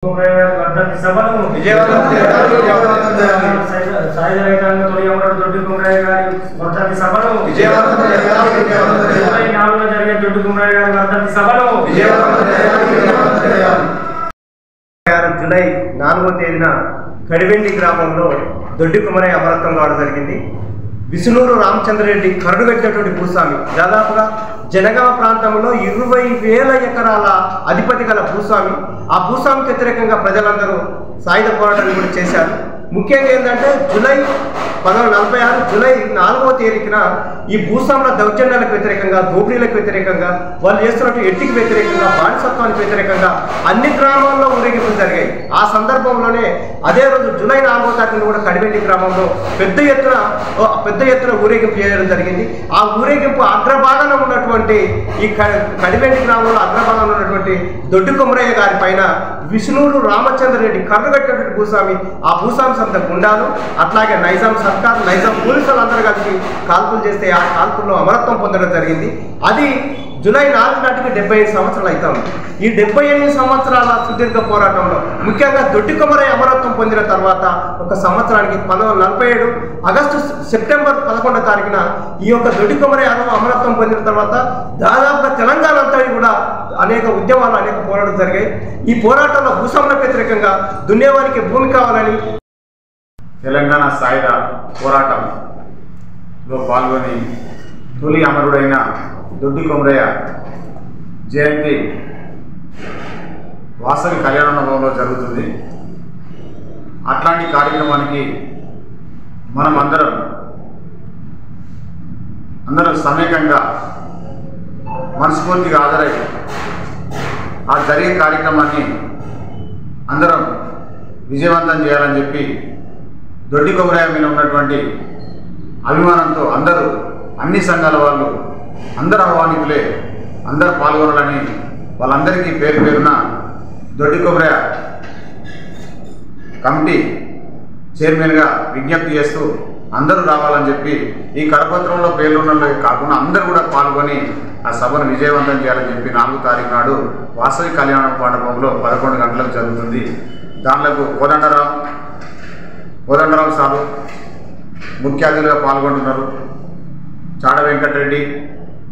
July 4వ తేదీన కడివెండి గ్రామంలో దొడ్డి కుమరయ్య అమరత్వం కావడం జరిగింది. విసునూరు రామచంద్రరెడ్డి కరుడుగట్టినటువంటి భూస్వామి, దాదాపుగా జనగామ ప్రాంతంలో 20,000 ఎకరాల అధిపతి గల భూస్వామి. ఆ భూస్వామికి వ్యతిరేకంగా ప్రజలందరూ సాయుధ పోరాటాన్ని కూడా చేశారు. ముఖ్యంగా ఏంటంటే జూలై 1946 జూలై 4వ తేదీన ఈ భూస్వాముల దౌర్జన్యాలకు వ్యతిరేకంగా, దోపిడీలకు వ్యతిరేకంగా, వాళ్ళు చేస్తున్నట్టు ఎట్టికి వ్యతిరేకంగా, బానిసత్వానికి వ్యతిరేకంగా అన్ని గ్రామాల్లో ఊరేగింపులు జరిగాయి. ఆ సందర్భంలోనే అదే రోజు జూలై 4వ తారీఖున కూడా కడివెండి గ్రామంలో పెద్ద ఎత్తున ఊరేగింపు చేయడం జరిగింది. ఆ ఊరేగింపు అగ్రభాగంలో ఉన్నటువంటి ఈ కడివెండి గ్రామంలో అగ్రభాగంలో ఉన్నటువంటి దొడ్డి కుమరయ్య గారి పైన విసునూరు రామచంద్రరెడ్డి కర్రగట్టినటువంటి భూస్వామి, ఆ భూస్వామి సంత గుండాలు, అట్లాగే నైజాం సర్కార్, నైజాం పోలీసులు అందరూ కలిసి కాల్పులు చేస్తే ఆ కాల్పుల్లో అమరత్వం పొందడం జరిగింది. అది జూలై 4 నాటికి 75 సంవత్సరాలు అవుతుంది. ఈ 78 సంవత్సరాల సుదీర్ఘ పోరాటంలో ముఖ్యంగా దొడ్డి కుమరయ్య అమరత్వం పొందిన తర్వాత ఒక సంవత్సరానికి 1947 సెప్టెంబర్ 11వ తారీఖున ఈ యొక్క దొడ్డి కుమరయ్య అమరత్వం పొందిన తర్వాత దాదాపుగా తెలంగాణ అంతా కూడా అనేక ఉద్యమాలు, అనేక పోరాటాలు జరిగాయి. ఈ పోరాటంలో భూస్వాములకు వ్యతిరేకంగా దున్నేవారికి భూమి కావాలని తెలంగాణ సాయుధ పోరాటంలో పాల్గొని తొలి అమరుడైన దొడ్డి కుమరయ్య జయంతి వాసవి కళ్యాణోత్సవంలో జరుగుతుంది. అట్లాంటి కార్యక్రమానికి మనం అందరం సమేకంగా మనస్ఫూర్తిగా హాజరై ఆ జరిగే కార్యక్రమాన్ని అందరం విజయవంతం చేయాలని చెప్పి దొడ్డి కుమరయ్య మీద ఉన్నటువంటి అభిమానంతో అందరూ, అన్ని సంఘాల వాళ్ళు అందరూ ఆహ్వానితులే, అందరూ పాల్గొనాలని వాళ్ళందరికీ పేరు పేరున దొడ్డి కుమరయ్య కమిటీ చైర్మన్గా విజ్ఞప్తి చేస్తూ అందరూ రావాలని చెప్పి, ఈ కరపత్రంలో పేర్లున్న కాకుండా అందరూ కూడా పాల్గొని ఆ సభను విజయవంతం చేయాలని చెప్పి 4వ తారీఖు నాడు వాసవి కళ్యాణ మండపంలో 11 గంటలకు జరుగుతుంది. దాంట్లో కోదండరావు సారు ముఖ్య అతిథులుగా పాల్గొంటున్నారు. చాడ వెంకటరెడ్డి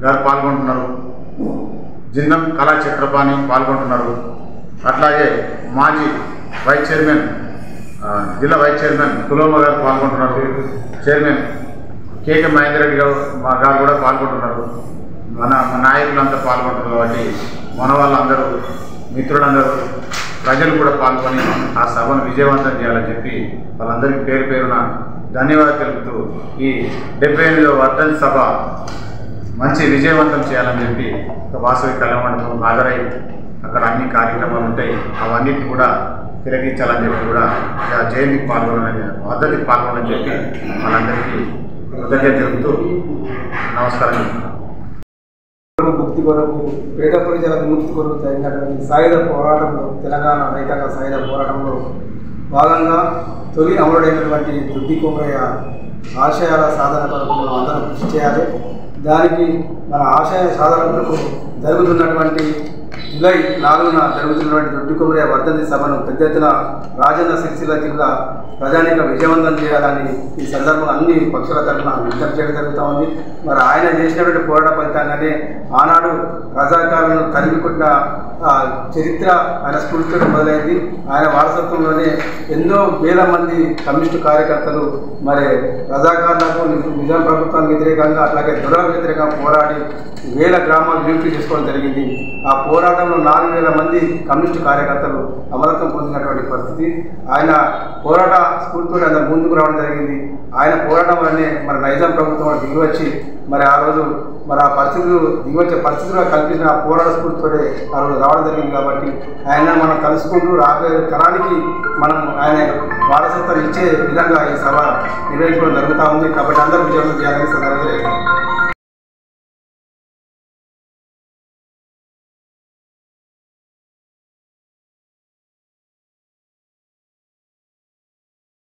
గారు పాల్గొంటున్నారు. జిందం కళా చిత్రపాణి పాల్గొంటున్నారు. అట్లాగే మాజీ వైస్ చైర్మన్, జిల్లా వైస్ చైర్మన్ కులోమ గారు పాల్గొంటున్నారు. చైర్మన్ కేకే మహేందర్ రెడ్డి గారు కూడా పాల్గొంటున్నారు. మన నాయకులంతా పాల్గొంటున్నారు. కాబట్టి మన వాళ్ళందరూ, మిత్రులందరూ, ప్రజలు కూడా పాల్గొని ఆ సభను విజయవంతం చేయాలని చెప్పి వాళ్ళందరికీ పేరు పేరున ధన్యవాదాలు తెలుపుతూ ఈ 78వ వర్ధంతి సభ మంచి విజయవంతం చేయాలని చెప్పి వాసవి కళ్యాణ మండపం హాజరై అక్కడ అన్ని కార్యక్రమాలు ఉంటాయి, అవన్నిటిని కూడా తిలకించాలని చెప్పి కూడా జయంతికి పాల్గొనాలని, వర్ధంతికి పాల్గొనాలని చెప్పి వాళ్ళందరికీ కృతజ్ఞత తెలుపుతూ నమస్కారం. ముక్తి కొరకు, పేద ప్రజల విముక్తి కొరకు జరిగినటువంటి సాయుధ పోరాటంలో, తెలంగాణ రైతాంగ సాయుధ పోరాటంలో భాగంగా తొలి అమరుడైనటువంటి దొడ్డి కుమరయ్య ఆశయాల సాధన కొరకు మనం అందరం కృషి చేయాలి. దానికి మన ఆశయ సాధన కొరకు జరుగుతున్నటువంటి జూలై 4న జరుగుతున్నటువంటి దొడ్డి కుమరయ్య వర్ధంతి సభను పెద్ద ఎత్తున రాజన్న సిరిసిల్ల జిల్లా ప్రజానీక విజయవంతం చేయాలని ఈ సందర్భంగా అన్ని పక్షుల తరఫున విజ్ఞప్తి చేయడం జరుగుతూ ఉంది. మరి ఆయన చేసినటువంటి పోరాట ఫలితంగానే ఆనాడు రజాకారులను తరిమికొట్టిన చరిత్ర ఆయన స్ఫూర్తితో మొదలైంది. ఆయన వారసత్వంలోనే ఎన్నో వేల మంది కమ్యూనిస్టు కార్యకర్తలు మరి రజాకారులకు, నిజాం ప్రభుత్వానికి వ్యతిరేకంగా, అట్లాగే దొరలకు వ్యతిరేకంగా పోరాడి వేల గ్రామాలు విముక్తి చేసుకోవడం జరిగింది. ఆ పోరాటంలో 4,000 మంది కమ్యూనిస్టు కార్యకర్తలు అమరత్వం పొందినటువంటి పరిస్థితి. ఆయన పోరాట స్ఫూర్తితో అందరు ముందుకు రావడం జరిగింది. ఆయన పోరాటం వల్లనే మరి నైజాం ప్రభుత్వం దిగివచ్చి మరి ఆ రోజు మరి ఆ దిగివచ్చే పరిస్థితులుగా కల్పించిన ఆ పోరాట స్ఫూర్తితో ఆ రోజు రావడం జరిగింది. కాబట్టి ఆయన మనం కలుసుకుంటూ రాబోయే తరానికి మనం ఆయన వారసత్వం ఇచ్చే విధంగా ఈ సభ నిర్వహించడం జరుగుతూ ఉంది. కాబట్టి అందరూ విజయవంతం చేయాలని సందర్భంగా